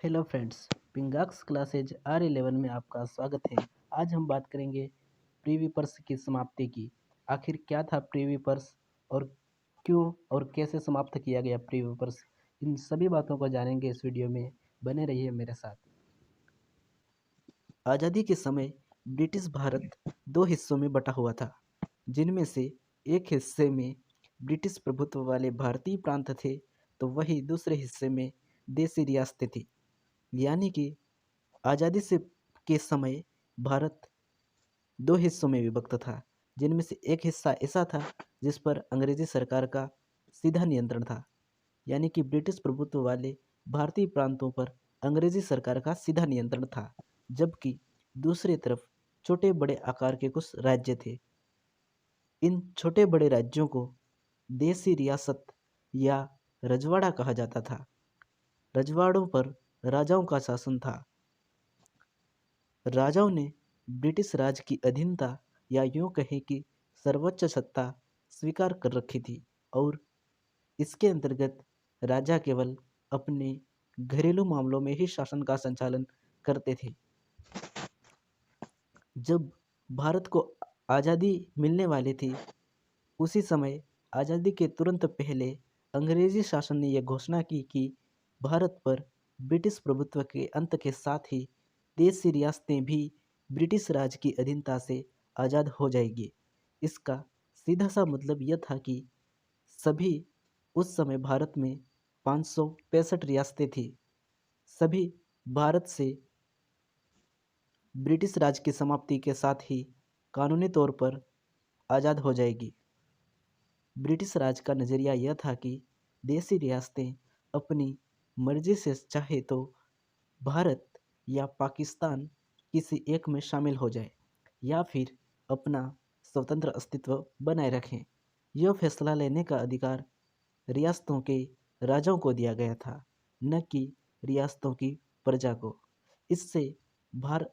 Hello friends, पिंगाक्स classes R11 में आपका स्वागत है। आज हम बात करेंगे प्रीवी पर्स की समाप्ति की। आखिर क्या था प्रीवी पर्स और क्यों और कैसे समाप्त किया गया प्रीवी पर्स, इन सभी बातों को जानेंगे इस वीडियो में। बने रहिए मेरे साथ। आज़ादी के समय ब्रिटिश भारत दो हिस्सों में बटा हुआ था, जिनमें से एक हिस्से में ब्रिटिश प्रभुत्व वाले भारतीय प्रांत थे, तो वही दूसरे हिस्से में देसी रियासतें थी। यानी कि आज़ादी से के समय भारत दो हिस्सों में विभक्त था, जिनमें से एक हिस्सा ऐसा था जिस पर अंग्रेजी सरकार का सीधा नियंत्रण था, यानी कि ब्रिटिश प्रभुत्व वाले भारतीय प्रांतों पर अंग्रेजी सरकार का सीधा नियंत्रण था। जबकि दूसरी तरफ छोटे बड़े आकार के कुछ राज्य थे। इन छोटे बड़े राज्यों को देसी रियासत या रजवाड़ा कहा जाता था। रजवाड़ों पर राजाओं का शासन था। राजाओं ने ब्रिटिश राज की अधीनता या यूं कहें कि सर्वोच्च सत्ता स्वीकार कर रखी थी, और इसके अंतर्गत राजा केवल अपने घरेलू मामलों में ही शासन का संचालन करते थे। जब भारत को आज़ादी मिलने वाली थी, उसी समय आज़ादी के तुरंत पहले अंग्रेजी शासन ने यह घोषणा की कि भारत पर ब्रिटिश प्रभुत्व के अंत के साथ ही देशी रियासतें भी ब्रिटिश राज की अधीनता से आज़ाद हो जाएगी। इसका सीधा सा मतलब यह था कि सभी उस समय भारत में 565 रियासतें थी, सभी भारत से ब्रिटिश राज की समाप्ति के साथ ही कानूनी तौर पर आज़ाद हो जाएगी। ब्रिटिश राज का नज़रिया यह था कि देसी रियासतें अपनी मर्जी से चाहे तो भारत या पाकिस्तान किसी एक में शामिल हो जाए, या फिर अपना स्वतंत्र अस्तित्व बनाए रखें। यह फैसला लेने का अधिकार रियासतों के राजाओं को दिया गया था, न कि रियासतों की प्रजा को। इससे भार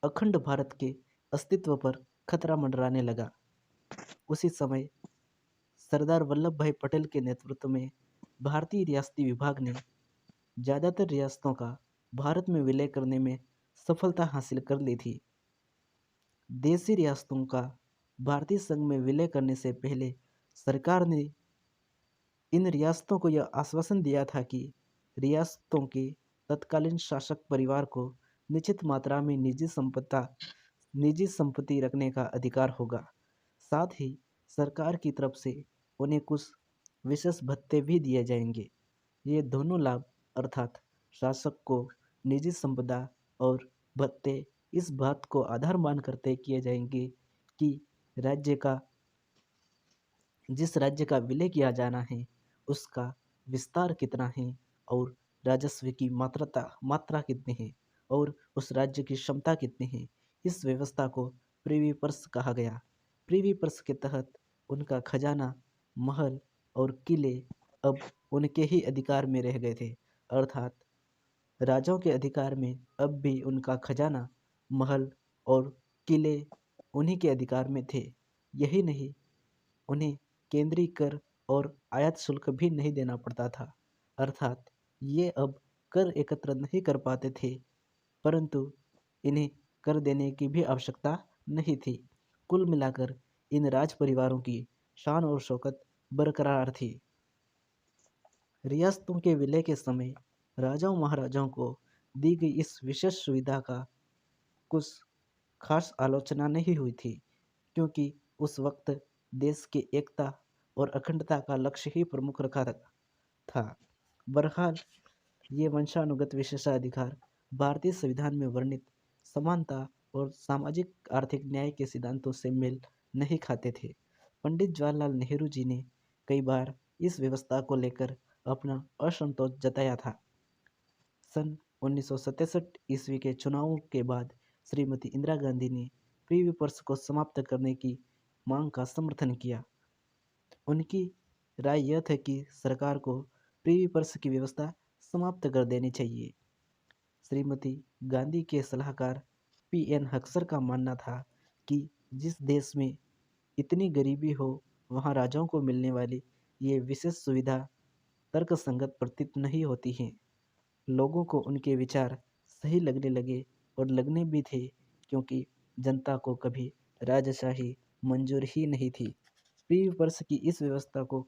अखंड भारत के अस्तित्व पर खतरा मंडराने लगा। उसी समय सरदार वल्लभ भाई पटेल के नेतृत्व में भारतीय रियासती विभाग ने ज़्यादातर रियासतों का भारत में विलय करने में सफलता हासिल कर ली थी। देशी रियासतों का भारतीय संघ में विलय करने से पहले सरकार ने इन रियासतों को यह आश्वासन दिया था कि रियासतों के तत्कालीन शासक परिवार को निश्चित मात्रा में निजी संपत्ति रखने का अधिकार होगा। साथ ही सरकार की तरफ से उन्हें कुछ विशेष भत्ते भी दिए जाएंगे। ये दोनों लाभ अर्थात शासक को निजी संपदा और भत्ते इस बात को आधार मान कर तय किए जाएंगे कि राज्य का जिस राज्य का विलय किया जाना है उसका विस्तार कितना है, और राजस्व की मात्रा कितनी है, और उस राज्य की क्षमता कितनी है। इस व्यवस्था को प्रीवी पर्स कहा गया। प्रीवी पर्स के तहत उनका खजाना, महल और किले अब उनके ही अधिकार में रह गए थे। अर्थात राजाओं के अधिकार में अब भी उनका खजाना, महल और किले उन्हीं के अधिकार में थे। यही नहीं, उन्हें केंद्रीय कर और आयात शुल्क भी नहीं देना पड़ता था। अर्थात ये अब कर एकत्र नहीं कर पाते थे, परंतु इन्हें कर देने की भी आवश्यकता नहीं थी। कुल मिलाकर इन राज परिवारों की शान और शौकत बरकरार थी। रियासतों के विलय के समय राजाओं महाराजाओं को दी गई इस विशेष सुविधा का कुछ खास आलोचना नहीं हुई थी, क्योंकि उस वक्त देश की एकता और अखंडता का लक्ष्य ही प्रमुख रखा था। बहरहाल ये वंशानुगत विशेषाधिकार भारतीय संविधान में वर्णित समानता और सामाजिक आर्थिक न्याय के सिद्धांतों से मेल नहीं खाते थे। पंडित जवाहरलाल नेहरू जी ने कई बार इस व्यवस्था को लेकर अपना असंतोष जताया था। सन 1967 ईस्वी के चुनावों के बाद श्रीमती इंदिरा गांधी ने प्रीवी पर्स को समाप्त करने की मांग का समर्थन किया। उनकी राय यह थी कि सरकार को प्रीवी पर्स की व्यवस्था समाप्त कर देनी चाहिए। श्रीमती गांधी के सलाहकार पीएन हक्सर का मानना था कि जिस देश में इतनी गरीबी हो, वहाँ राजाओं को मिलने वाली ये विशेष सुविधा तर्कसंगत प्रतीत नहीं होती है। लोगों को उनके विचार सही लगने लगे और लगने भी थे, क्योंकि जनता को कभी राजशाही मंजूर ही नहीं थी। प्री-विपर्स की इस व्यवस्था को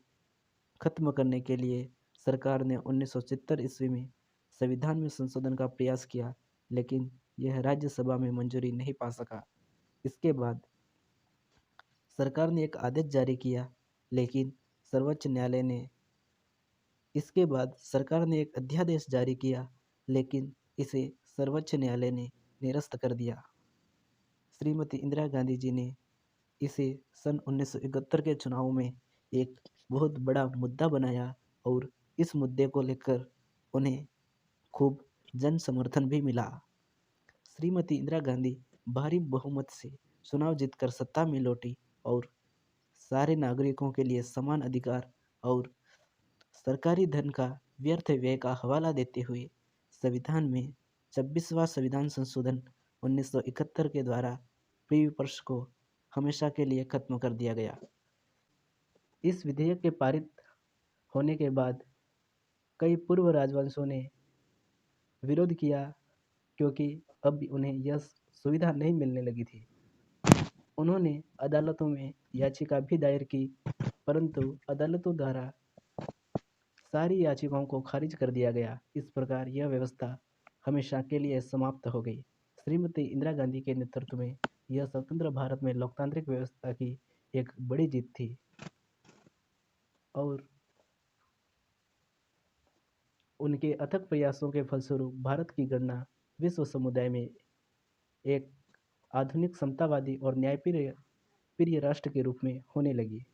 खत्म करने के लिए सरकार ने 1970 ईस्वी में संविधान में संशोधन का प्रयास किया, लेकिन यह राज्यसभा में मंजूरी नहीं पा सका। इसके बाद सरकार ने एक आदेश जारी किया, लेकिन सर्वोच्च न्यायालय ने इसके बाद सरकार ने एक अध्यादेश जारी किया, लेकिन इसे सर्वोच्च न्यायालय ने निरस्त कर दिया। श्रीमती इंदिरा गांधी जी ने इसे सन 1971 के चुनाव में एक बहुत बड़ा मुद्दा बनाया और इस मुद्दे को लेकर उन्हें खूब जन समर्थन भी मिला। श्रीमती इंदिरा गांधी भारी बहुमत से चुनाव जीतकर सत्ता में लौटी और सारे नागरिकों के लिए समान अधिकार और सरकारी धन का व्यर्थ व्यय का हवाला देते हुए संविधान में 26वां संविधान संशोधन 1971 के द्वारा प्री-विपर्स को हमेशा के लिए खत्म कर दिया गया। इस विधेयक के पारित होने के बाद कई पूर्व राजवंशों ने विरोध किया, क्योंकि अब उन्हें यह सुविधा नहीं मिलने लगी थी। उन्होंने अदालतों में याचिका भी दायर की, परंतु अदालतों द्वारा सारी याचिकाओं को खारिज कर दिया गया। इस प्रकार यह व्यवस्था हमेशा के लिए समाप्त हो गई। श्रीमती इंदिरा गांधी के नेतृत्व में यह स्वतंत्र भारत में लोकतांत्रिक व्यवस्था की एक बड़ी जीत थी और उनके अथक प्रयासों के फलस्वरूप भारत की गणना विश्व समुदाय में एक आधुनिक समतावादी और न्यायप्रिय राष्ट्र के रूप में होने लगी।